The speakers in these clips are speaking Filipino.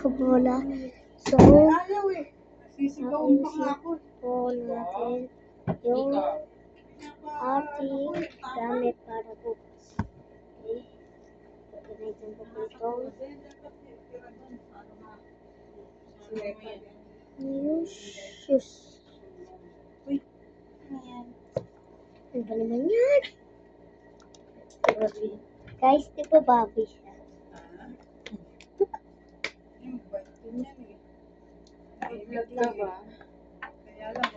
bola. So, Ayaw eh. Sisigawan pa nga ako. po natin yung ating gamit para bukas. Okay? Pagkanitin ko po itong new shoes. Uy, ano yan? Ano ba naman yan? Guys, di ba Bobby siya? Yung bait din yan eh. Nailag ka ba? Kaya lang,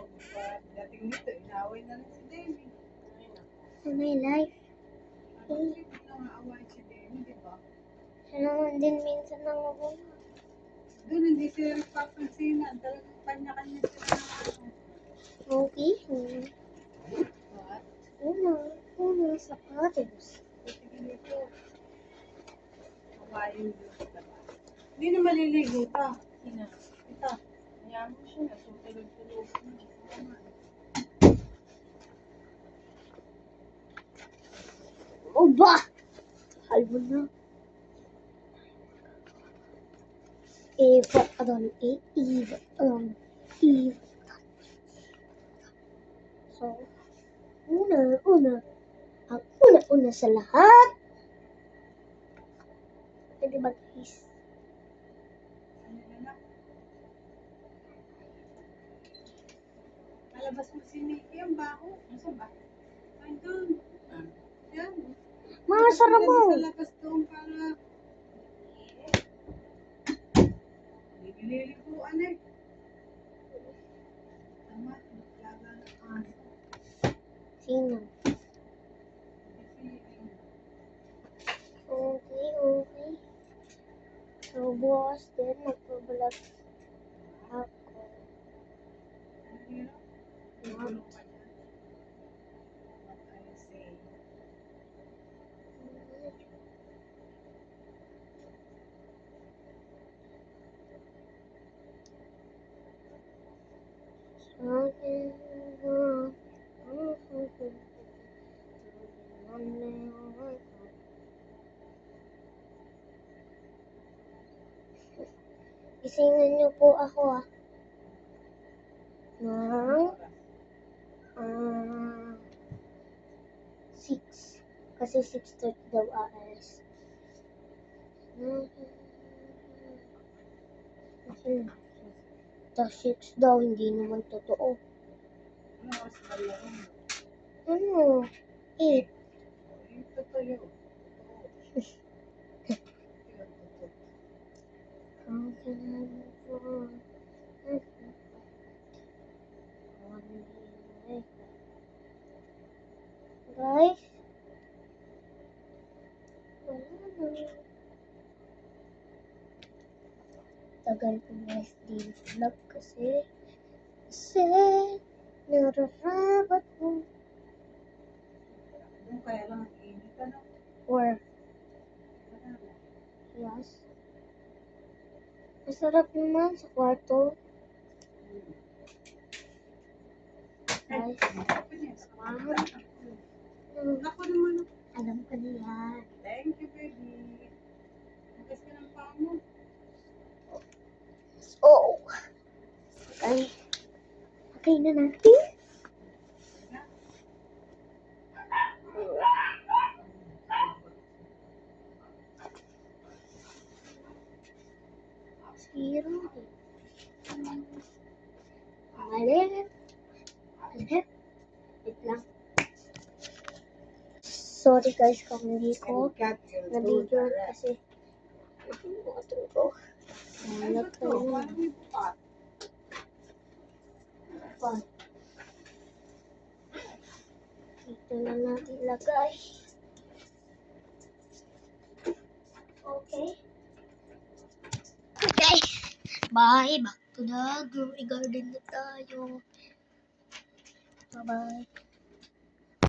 dating nito, inaway na lang si Demi. In my life. Hindi na maaaway si Demi, di ba? Siya naman din minsan nangunguna. Doon, hindi sila nagpapansinan. Talagang kanya-kanya sila ng ano. Okay. What? Una sa cottage. Sige nito. Hawaii yung hindi na maliligo ta. Sina? Ito. Kaya mo siya na. Tulog-tulog na. Oh ba? Halbo na. Eva Adon. Eva Adon. Eva. So, ang una sa lahat. Pwede ba guys? Ano na? Malabas mo si Nikki ang baho. Ano ba? Ay, doon. Yan. Mga sarap mo. Sa labas doon para nililiguan eh. Tama. Naglaga ng aso. Sino? Kasi Okay. So, bukas din, magpabalag ako. ang hirap. Tulong ka niya. What I say. Isingan niyo po ako ng 6. Kasi 6:30 daw aalis. The 6 daw, hindi naman totoo. Ano oras ba yun? Ano? 8. Yung totoo yun. How can I move on? Guys, wala na. Tagal ko guys din vlog kasi nararapat mo. Doon kaya lang ang init ano? Or, yes. Masarap naman sa kwarto. Guys, samahan. Ako naman. Alam ko na yan. Thank you, baby. Nagas ka ng paa mo. So, okay na natin. Zero. Mali. Wait lang. Sorry guys kung hindi ko na-video kasi natin ko. Hanap ko yun. Dito na natin lagay. Okay. Okay. Bye. Back to the garden na tayo. Bye-bye.